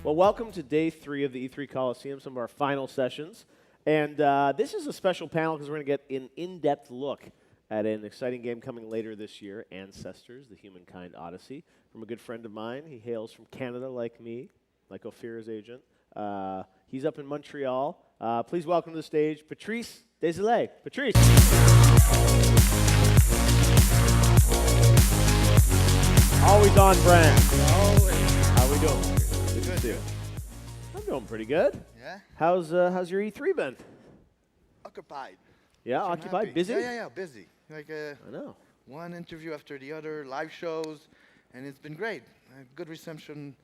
Well, welcome to day 3 of the E3 Coliseum, some of our final sessions. And this is a special panel because we're going to get an in-depth look at an exciting game coming later this year, Ancestors, the Humankind Odyssey, from a good friend of mine. He hails from Canada like me, like Ophira's agent. He's up in Montreal. Please welcome to the stage Patrice Désilets. Patrice. Always on brand. Always. How we doing? Good to Good. see you. I'm doing pretty good. Yeah? How's your E3 been? Occupied. Yeah, I'm occupied, happy. busy? Yeah, busy. Like I know. one interview after the other, live shows, and it's been great. Good reception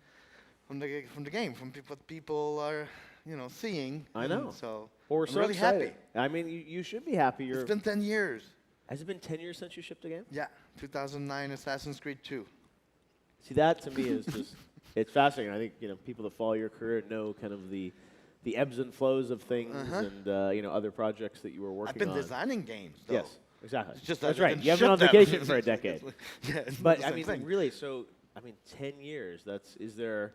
from the game, from what people are, seeing. I know. So Well, we're I'm so really excited. happy. I mean, you should be happy. It's been 10 years. Has it been 10 years since you shipped a game? Yeah, 2009 Assassin's Creed 2. See, that to me is just, it's fascinating. I think, people that follow your career know kind of the ebbs and flows of things and, other projects that you were working on. I've been designing games, though. Yes, exactly. It's just That's that I right. didn't You haven't been on ship them. vacation for a decade. Yeah, it's But, not I the mean, same thing. really, 10 years, is there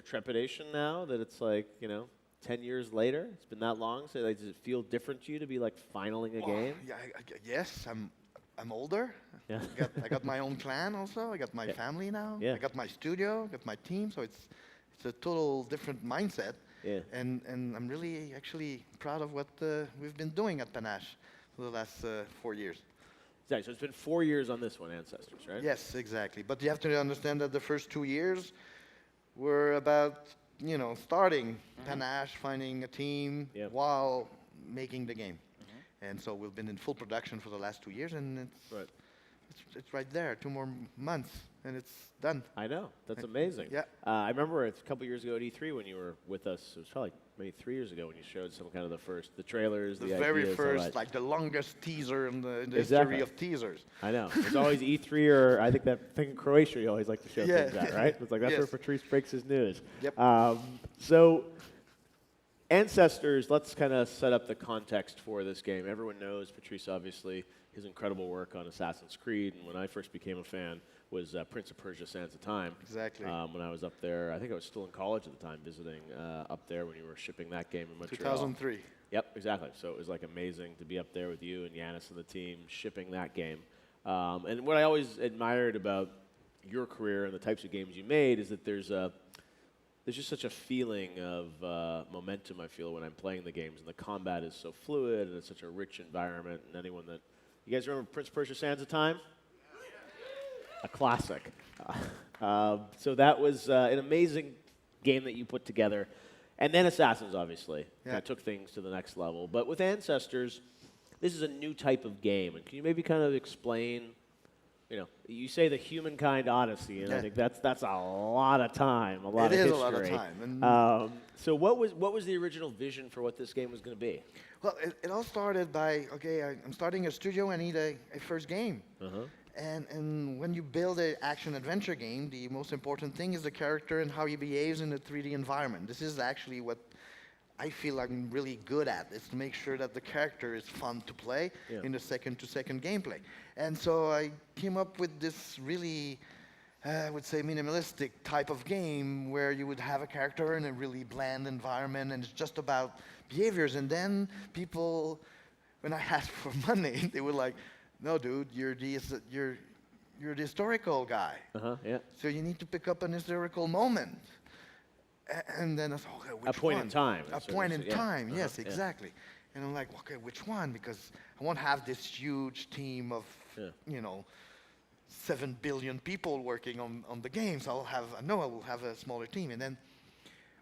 trepidation now that it's like, 10 years later? It's been that long? So like, does it feel different to you to be like finaling a game? Yeah, yes, I'm older. Yeah. I got my own clan also. I got my family now. Yeah. I got my studio. Got my team. So it's a total different mindset. Yeah. And I'm really actually proud of what we've been doing at Panache for the last 4 years. Exactly. So it's been 4 years on this one, Ancestors, right? Yes, exactly. But you have to understand that the first 2 years were about starting Panache, finding a team while making the game. And so we've been in full production for the last 2 years, and it's right there. 2 more months, and it's done. I know. That's amazing. Yeah. I remember a couple years ago at E3 when you were with us. It was probably maybe 3 years ago when you showed some kind of the trailers, The the very ideas, all first, that. like the longest teaser in the Exactly. history of teasers. I know. It's always E3 or I think that thing in Croatia you always like to show things at, right? It's like that's where Yes. Patrice breaks his news. Yep. So Ancestors, let's kind of set up the context for this game. Everyone knows Patrice, obviously, his incredible work on Assassin's Creed, and when I first became a fan was Prince of Persia: Sands of Time. Exactly. When I was up there, I think I was still in college at the time, visiting up there when you were shipping that game in Montreal. 2003. Yep, exactly. So it was like amazing to be up there with you and Yanis and the team shipping that game. And what I always admired about your career and the types of games you made is that there's just such a feeling of momentum, I feel, when I'm playing the games. And the combat is so fluid, and it's such a rich environment. And anyone that... You guys remember Prince of Persia: Sands of Time? A classic. So that was an amazing game that you put together. And then Assassins, obviously, kind of took things to the next level. But with Ancestors, this is a new type of game. And can you maybe kind of explain... you say the Humankind Odyssey, and I think that's a lot of time, a lot of history. It is a lot of time. So what was the original vision for what this game was going to be? Well, it all started by, I'm starting a studio, I need a first game. And when you build an action-adventure game, the most important thing is the character and how he behaves in a 3D environment. This is actually what I feel I'm really good at, is to make sure that the character is fun to play in the second-to-second gameplay. And so I came up with this really, I would say, minimalistic type of game where you would have a character in a really bland environment, and it's just about behaviors. And then people, when I asked for money, they were like, "No, dude, you're the historical guy. So you need to pick up an historical moment." And then I thought, okay, which one? A point in time. A point in time, yes, exactly. And I'm like, okay, which one? Because I won't have this huge team of, 7 billion people working on the games. I will have a smaller team. And then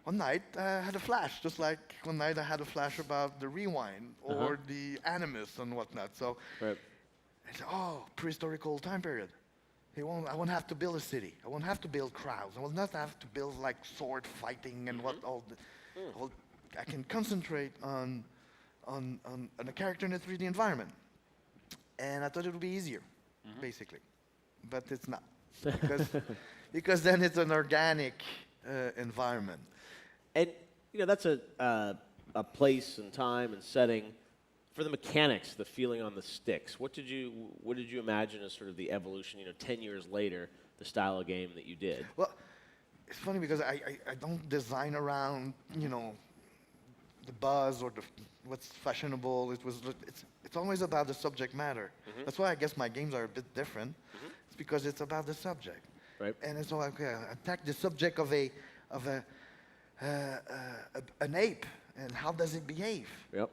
one night I had a flash, just like one night I had a flash about the Rewind or the Animus and whatnot. So I said, prehistorical time period. I won't have to build a city. I won't have to build crowds. I will not have to build like sword fighting and I can concentrate on a character in a 3D environment. And I thought it would be easier, basically. But it's not. Because then it's an organic environment. And that's a place and time and setting. For the mechanics, the feeling on the sticks, what did you imagine as sort of the evolution, 10 years later, the style of game that you did? Well, it's funny because I don't design around, the buzz or what's fashionable. It's always about the subject matter. That's why I guess my games are a bit different. It's because it's about the subject. Right. And it's all like, okay, attack the subject of an ape and how does it behave. Yep.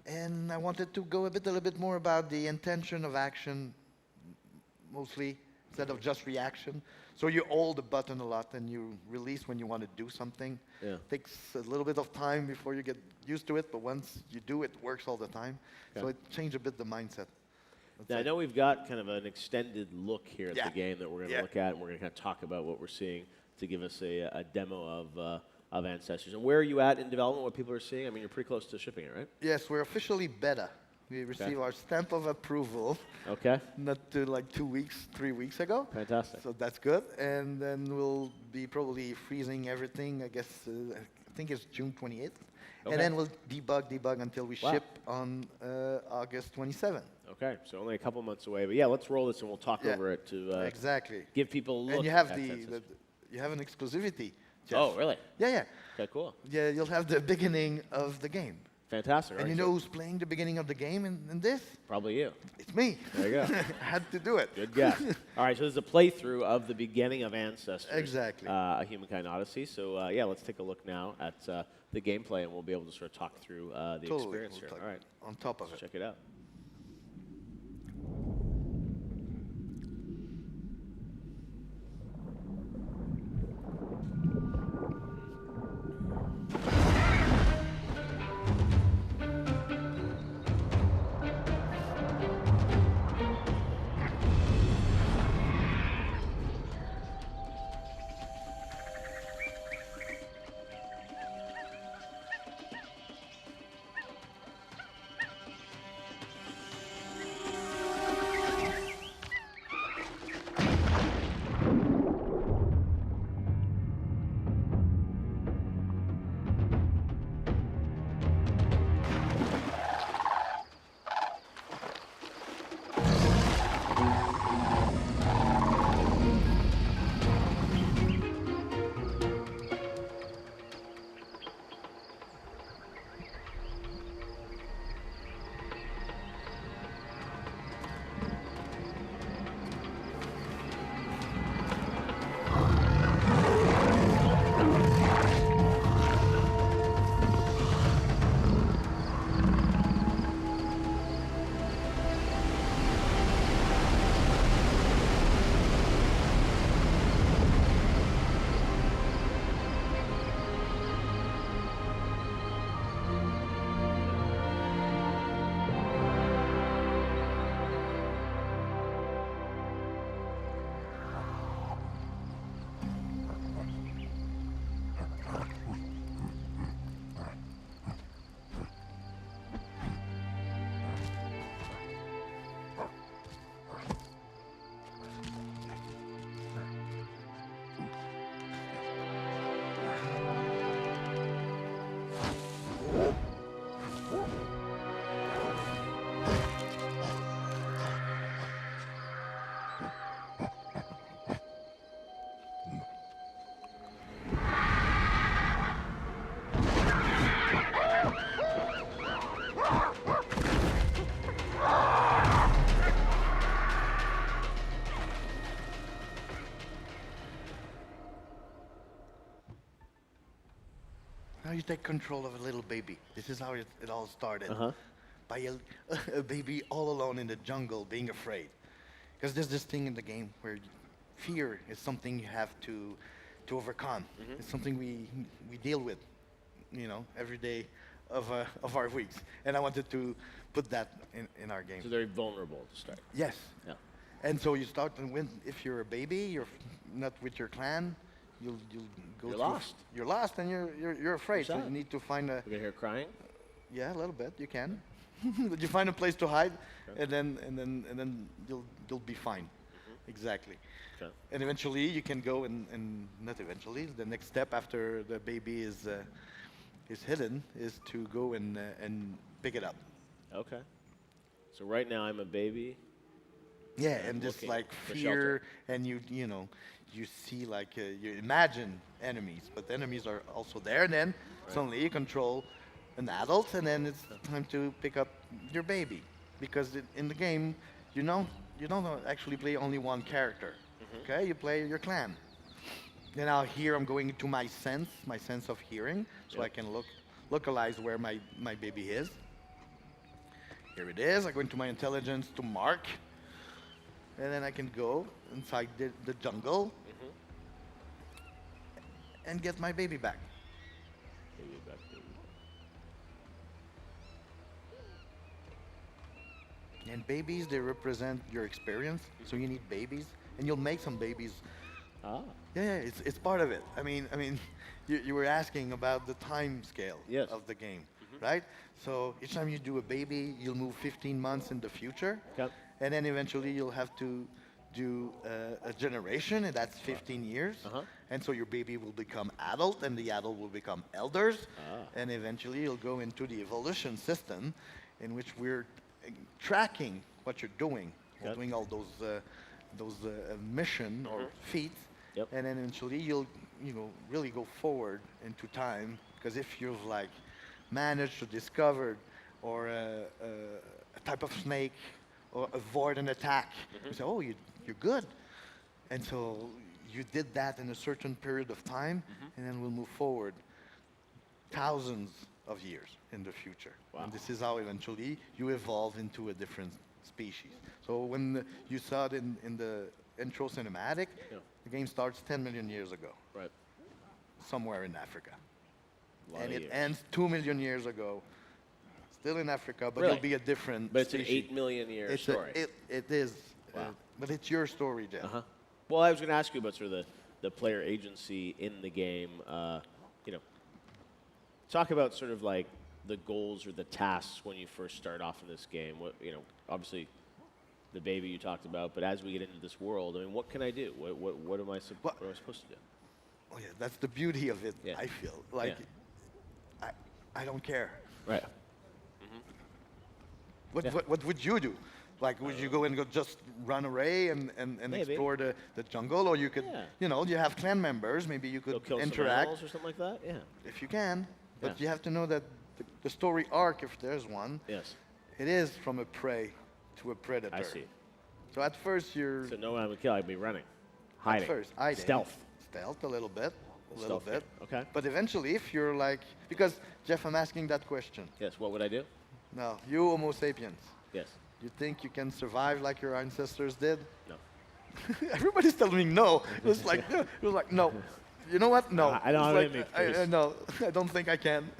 And I wanted to go a little bit more about the intention of action, mostly, instead of just reaction. So you hold the button a lot and you release when you want to do something. Yeah. Takes a little bit of time before you get used to it, but once you do it, works all the time. Okay. So it changed a bit the mindset. Now, I know we've got kind of an extended look here at Yeah. the game that we're going to Yeah. look at, and we're going to kind of talk about what we're seeing to give us a demo of Ancestors. And where are you at in development, what people are seeing? I mean, you're pretty close to shipping it, right? Yes, we're officially beta. We received our stamp of approval Okay. not to like 2 weeks, 3 weeks ago. Fantastic. So that's good. And then we'll be probably freezing everything, I guess, I think it's June 28th. Okay. And then we'll debug until we Wow. ship on August 27th. Okay, so only a couple months away. But yeah, let's roll this and we'll talk Yeah. over it to Exactly. give people a look And you have at the Ancestors. you have an exclusivity, Jeff. Oh, really? Yeah. Okay, cool. Yeah, you'll have the beginning of the game. Fantastic. And All you right, know so who's playing the beginning of the game in this? probably you. It's me. There you go. I had to do it. Good guess. All right, so this is a playthrough of the beginning of Ancestors. Exactly. A Humankind Odyssey. So yeah, let's take a look now at the gameplay, and we'll be able to sort of talk through the Totally. experience We'll here. talk All right, on top of let's it. check it out. Now you take control of a little baby. This is how it all started. Uh-huh. By a baby all alone in the jungle being afraid. Because there's this thing in the game where fear is something you have to overcome. It's something we deal with, every day of our weeks. And I wanted to put that in our game. So very vulnerable to start. Yes. Yeah. And so you start, and if you're a baby, you're not with your clan, you'll go. You're lost. You're lost, and you're afraid. So sad. you need to find a. We can hear crying. Yeah, a little bit. You can. But you find a place to hide, and then you'll be fine. Exactly. Okay. And eventually you can go and not eventually. The next step after the baby is hidden is to go and pick it up. Okay. So right now I'm a baby. Yeah, and just looking like for fear, shelter. and you see like you imagine enemies, but enemies are also there. And then suddenly you control an adult, and then it's time to pick up your baby, because in the game, you don't actually play only one character. Okay, you play your clan. And now here I'm going into my sense of hearing, so I can localize where my baby is. Here it is. I go into my intelligence to mark, and then I can go inside the jungle and get my baby back. Baby back, baby back. And babies, they represent your experience, so you need babies, and you'll make some babies. Ah. Yeah, it's part of it. I mean, you were asking about the time scale of the game, right? So each time you do a baby, you'll move 15 months in the future, and then eventually you'll have to do a generation, and that's 15 years. And so your baby will become adult, and the adult will become elders, and eventually you'll go into the evolution system, in which we're tracking what you're doing, doing all those mission or feats. And then eventually you'll really go forward into time, because if you've like managed to discover or a type of snake or avoid an attack, you say, oh, you're good. And so you did that in a certain period of time, and then we'll move forward thousands of years in the future. And this is how eventually you evolve into a different species. So when you saw it in the intro cinematic, the game starts 10 million years ago, somewhere in Africa. And it ends 2 million years ago, still in Africa, but it'll be a different But it's species. an 8 million year story. It is, but it's your story, Geoff. Well, I was going to ask you about sort of the player agency in the game. Talk about sort of like the goals or the tasks when you first start off in this game. What, obviously the baby you talked about, but as we get into this world, I mean, what can I do? What am I supposed to do? Oh yeah, that's the beauty of it. I feel like I don't care. Right. What would you do? Like, would you go and just run away and explore the jungle, or you could, you have clan members, maybe you could kill interact some animals or something like that. Yeah. if you can. But you have to know that the story arc, if there's one, it is from a prey to a predator. I see. So at first you're. So no one would kill. I'd be running, hiding. At first, hiding. Stealth. Stealth a little bit. Okay. But eventually, if you're like, because Geoff, I'm asking that question. Yes. What would I do? No, you Homo sapiens. Yes. You think you can survive like your ancestors did? No. Everybody's telling me no. It was like no. You know what? No. I don't have like, any. No, I don't think I can.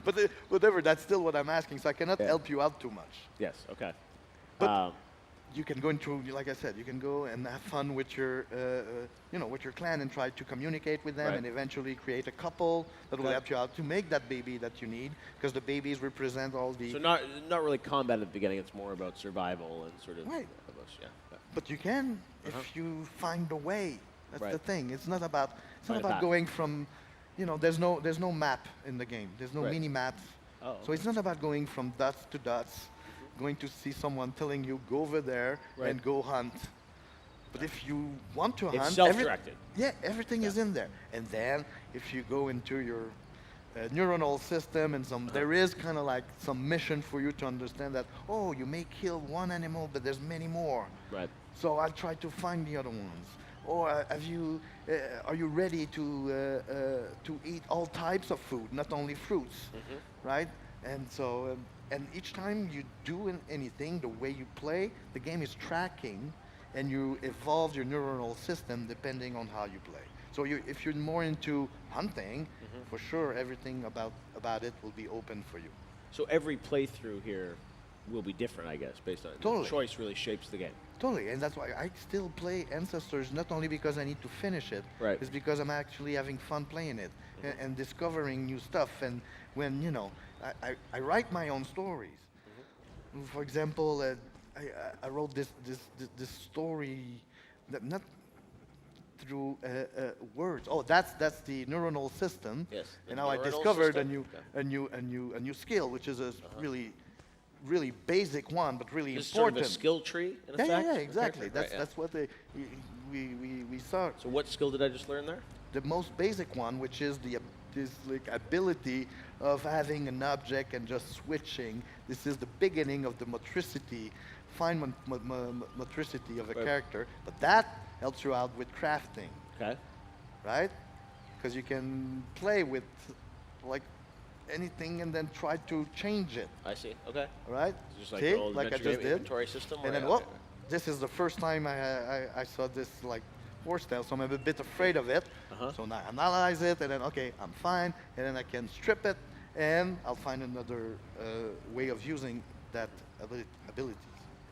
But whatever. That's still what I'm asking. So I cannot help you out too much. Yes. Okay. But you can go into, like I said, you can go and have fun with your, with your clan and try to communicate with them, and eventually create a couple that will help you out to make that baby that you need, because the babies represent all the. So not really combat at the beginning. It's more about survival and sort of. Right. But you can if you find a way. That's the thing. It's not about going from, there's no map in the game. There's no mini maps. Oh. So it's not about going from dots to dots, going to see someone telling you go over there and go hunt. But if you want to hunt, it's self-directed. Everything is in there. And then if you go into your neuronal system and there is kind of like some mission for you to understand that, oh, you may kill one animal, but there's many more. Right. So I'll try to find the other ones. Or are you ready to eat all types of food, not only fruits, right? And so, and each time you do anything, the way you play, the game is tracking, and you evolve your neuronal system depending on how you play. So if you're more into hunting, for sure everything about it will be open for you. So every playthrough here will be different, I guess, based on the choice really shapes the game. Totally, and that's why I still play Ancestors, not only because I need to finish it, it's because I'm actually having fun playing it and discovering new stuff. And when, I write my own stories. For example, I wrote this story that not through words. Oh, that's the neuronal system. Yes. And now I discovered a new skill, which is a really basic one, but really important. Sort of a skill tree, in effect? Yeah, exactly. That's what we saw. So what skill did I just learn there? The most basic one, which is this like ability of having an object and just switching. This is the beginning of the motricity, fine motricity of a Right. character. But that helps you out with crafting, Okay. right? Because you can play with like anything and then try to change it, I see. Okay. right? Just like See, the old like I adventure just game did. inventory system. And where- then, well, this is the first time I saw this like horse tail, so I'm a bit afraid of it. Uh-huh. So now I analyze it, and then okay, I'm fine, and then I can strip it, and I'll find another way of using that abilities.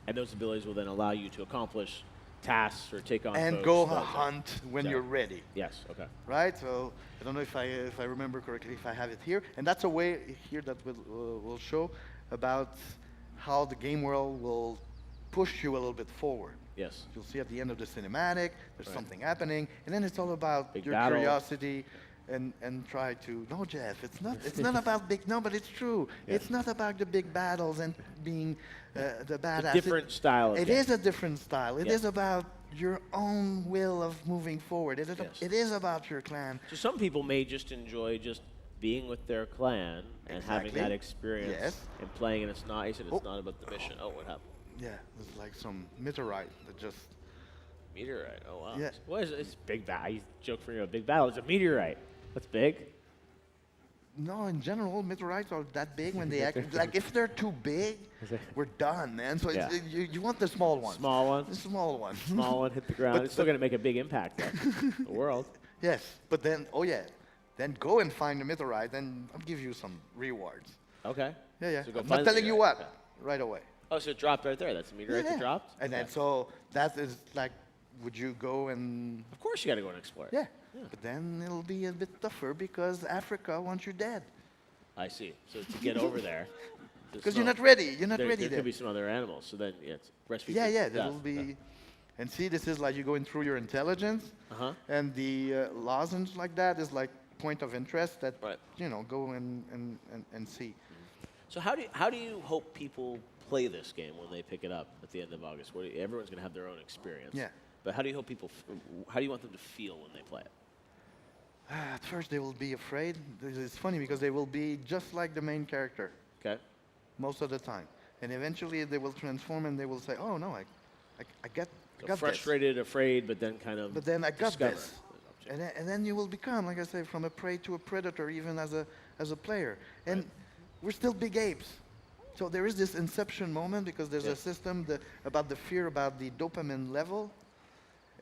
And those abilities will then allow you to accomplish tasks or take on And foes, go stuff like- hunt when Yeah. you're ready, Yes. Okay. right? So I don't know if I remember correctly, if I have it here, and that's a way here that will show about how the game world will push you a little bit forward. Yes. You'll see at the end of the cinematic, there's Right. something happening, and then it's all about Big your battle. curiosity and try to. No, Jeff, it's not about big. No, but it's true. Yeah. It's not about the big battles and being the badass. different style of It game. is a different style. It Yeah. is about your own will of moving forward. Yes. It is about your clan. So some people may just enjoy just being with their clan and having Exactly. that experience Yes. and playing, and it's not. You said it's Oh. not about the mission. Oh, what happened? Yeah, it's like some meteorite that just. Meteorite. Oh wow. Yeah. What is it? It's big battle. You joke for me about big battle. It's a meteorite. That's big. No, in general, meteorites are that big when they act. Like if they're too big, we're done, man. So Yeah. you want the small ones. Small one. The small one. Small one hit the ground. But- It's still going to make a big impact on the world. Yes, but then, oh yeah, then go and find the meteorite, and I'll give you some rewards. Okay. Yeah, yeah. So go I'm find not the telling you meteorite. what, right away. Oh, so it dropped right there. That's a meteorite Yeah, that dropped? And then Okay. so that is like, would you go and Of course you got to go and explore. yeah. But then it'll be a bit tougher because Africa wants you dead. I see. So to get over there. Because you're not ready. You're not there, ready there there. could be some other animals. So then, yeah, it's breastfeed. Yeah, for yeah, death. there will be. And see, this is like you're going through your intelligence, Uh-huh. and the lozenge like that is like point of interest that Right. you know go and see. So how do you hope people play this game when they pick it up at the end of August? Everyone's going to have their own experience. Yeah. But how do you hope people? How do you want them to feel when they play it? At first, they will be afraid. It's funny because they will be just like the main character Okay. most of the time, and eventually they will transform and they will say, "Oh no, I got So got frustrated, afraid, but then kind of. But then I got discover this. the object. And then you will become, like I say, from a prey to a predator, even as a player. And Right. we're still big apes. So there is this inception moment because there's Yeah. a system about the fear, about the dopamine level.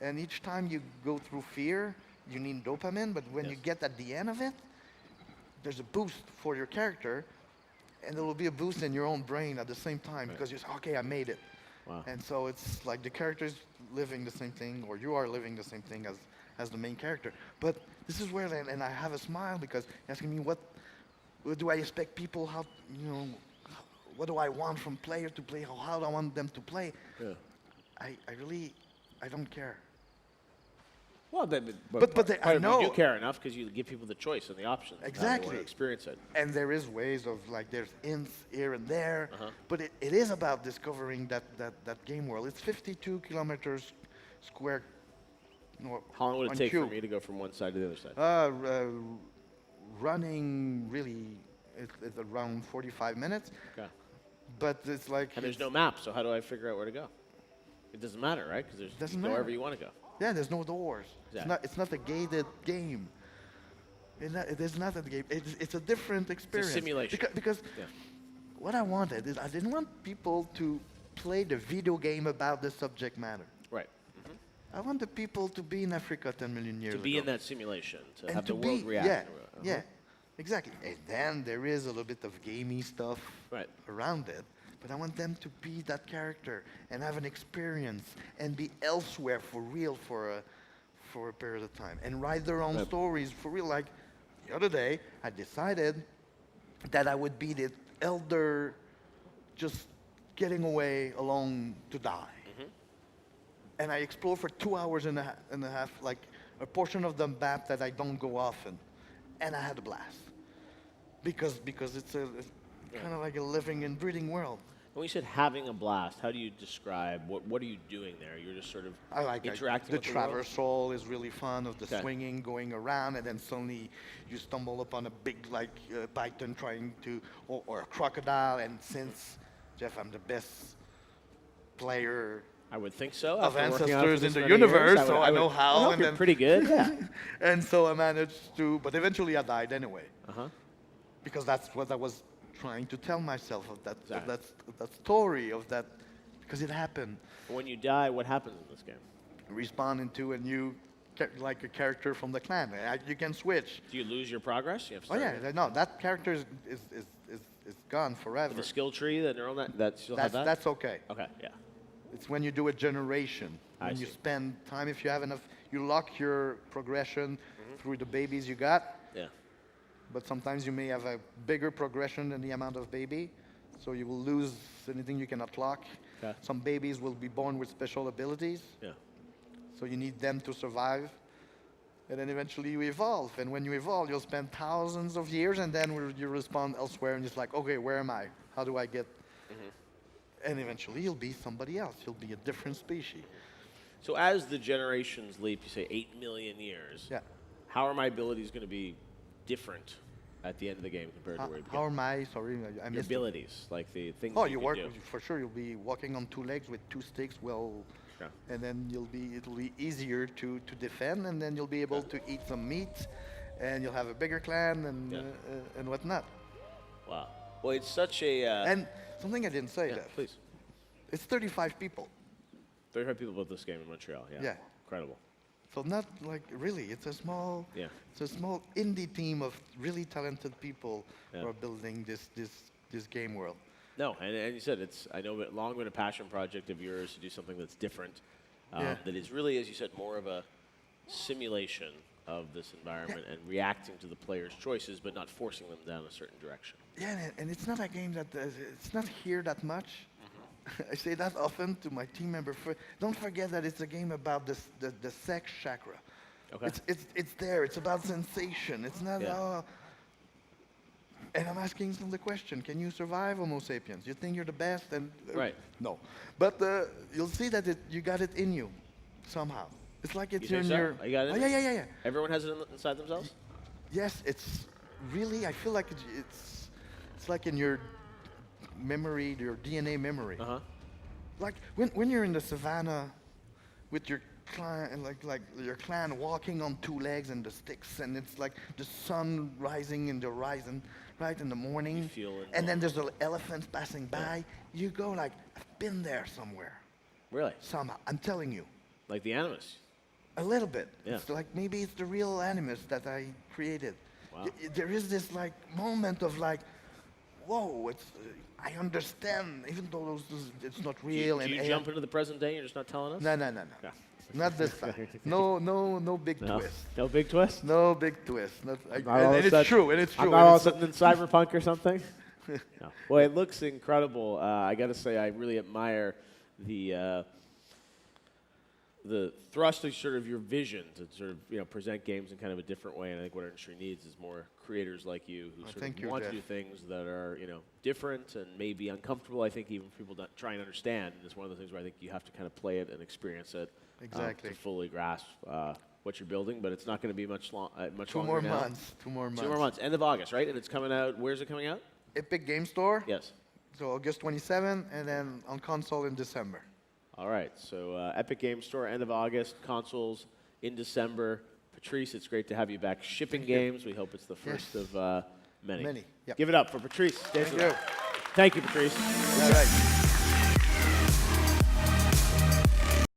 And each time you go through fear, you need dopamine. But when you Yes. get at the end of it, there's a boost for your character. And there will be a boost in your own brain at the same time because you say, okay, I made it. Wow. And so it's like the character's living the same thing, or you are living the same thing as the main character. But this is where, and I have a smile because you're asking me what do I expect people, how, you know, what do I want from player to play, how do I want them to play? Yeah. I don't care. Well, But they- I you know. do care enough because you give people the choice and the option. How they want Exactly. to experience it. And there is ways of like there's hints here and there, Uh-huh. but it is about discovering that game world. It's 52 kilometers square. No, How long would it on take for cube. me to go from one side to the other side? Running really, it's around 45 minutes, Okay. but it's like And there's no map, so how do I figure out where to go? It doesn't matter, right? Because Doesn't you go matter. wherever you want to go. yeah, there's no doors. Exactly. It's not a gated game. It is not a game. It's a different experience. simulation. Because Yeah. what I wanted is I didn't want people to play the video game about the subject matter. Right. I want the people to be in Africa 10 million years To be ago. in that simulation, to And have to the world be, react. yeah, in a way. Uh-huh. yeah, exactly. And then there is a little bit of gamey stuff Right. around it, but I want them to be that character and have an experience and be elsewhere for real for a period of time and write their own Yep. stories for real. Like the other day, I decided that I would be the elder, just getting away alone to die. And I explored for 2 hours and a half, like a portion of the map that I don't go often, and I had a blast because it's kind of like a living and breathing world. When you said having a blast, how do you describe, what are you doing there? You're just sort of I like interacting the with the world? traversal is really fun of the Okay. swinging, going around, and then suddenly you stumble upon a big python trying to, or a crocodile. And since Jeff, I'm the best player I would think so. of after working on it for ancestors in this the many universe, years, so I know I how. hope And you're then pretty good. Yeah. and so I managed to, but eventually I died anyway, Uh-huh. because that's what I was trying to tell myself of that, Exactly. that story of that, because it happened. When you die, what happens in this game? Respawn into a new, like a character from the clan. You can switch. Do you lose your progress? You have to Oh start yeah, again? no, that character is gone forever. The skill tree, the neural net, that still have that? That's okay. Okay, yeah. It's when you do a generation, I when you see. spend time, if you have enough, you lock your progression through the babies you got, Yeah. but sometimes you may have a bigger progression than the amount of baby, so you will lose anything you cannot lock. Okay. Some babies will be born with special abilities, Yeah. so you need them to survive. And then eventually you evolve, and when you evolve, you'll spend thousands of years, and then you respawn elsewhere, and it's like, okay, where am I? How do I get? And eventually you'll be somebody else. You'll be a different species. So as the generations leap, you say 8 million years. Yeah. How are my abilities going to be different at the end of the game compared to where you began? How am I? Sorry, I Your missed. abilities, like the things Oh, that you can work do. for sure. You'll be walking on 2 legs with 2 sticks. Well, Yeah. and then it'll be easier to defend, and then you'll be able to eat some meat, and you'll have a bigger clan and whatnot. Wow. Well, it's such a... And something I didn't say, yeah, Jeff. please. It's 35 people. 35 people built this game in Montreal. Yeah. Yeah. Incredible. So not like really, it's a small, Yeah. it's a small indie team of really talented people Yeah. who are building this game world. No, and you said it's, I know, it long been a passion project of yours to do something that's different, Yeah. that is really, as you said, more of a simulation of this environment and reacting to the player's choices, but not forcing them down a certain direction. Yeah, and it's not a game that it's not here that much. I say that often to my team member. Don't forget that it's a game about the sex chakra. Okay. It's there. It's about sensation. It's not. Yeah. And I'm asking them the question: can you survive Homo sapiens? You think you're the best? And Right. No, but you'll see that you got it in you, somehow. It's like it's You think in so? your. You got it in Oh you? yeah. Everyone has it inside themselves? Yes, it's really. I feel like it's like in your memory, your DNA memory. Uh-huh. Like when you're in the savannah with your clan, and like your clan walking on 2 legs and the sticks, and it's like the sun rising in the horizon, right in the morning, You feel it. and then there's the elephants passing by. You go like, I've been there somewhere, Really? somehow. I'm telling you, Like the Animus? a little bit. Yeah. It's like maybe it's the real animus that I created. Wow. There is this like moment of like, whoa, it's. I understand, even though it's not Do you, real. do and you AI jump into the present day and you're just not telling us? No. Yeah. Not this time. No big No. twist. No big twist? No big twist. Not all of a And it's sudden- true. And it's true. I'm not and all of a it's- sudden in Cyberpunk or something? No. Well, it looks incredible. I got to say, I really admire the thrust of sort of your vision to sort of present games in kind of a different way. And I think what our industry needs is more creators like you who sort thank of you, want to Jeff. do things that are different and maybe uncomfortable. I think even for people to try and understand. And it's one of the things where I think you have to kind of play it and experience it Exactly. to fully grasp what you're building. But it's not going to be much 2 longer more now. months. 2 more months. 2 more months. End of August, right? And it's coming out. Where's it coming out? Epic Game Store. Yes. So August 27, and then on console in December. All right. So Epic Game Store, end of August. Consoles in December. Patrice, it's great to have you back shipping games. We hope it's the first Yes. of many. Many, yep. Give it up for Patrice Désilets. you. Thank you, Patrice. All right.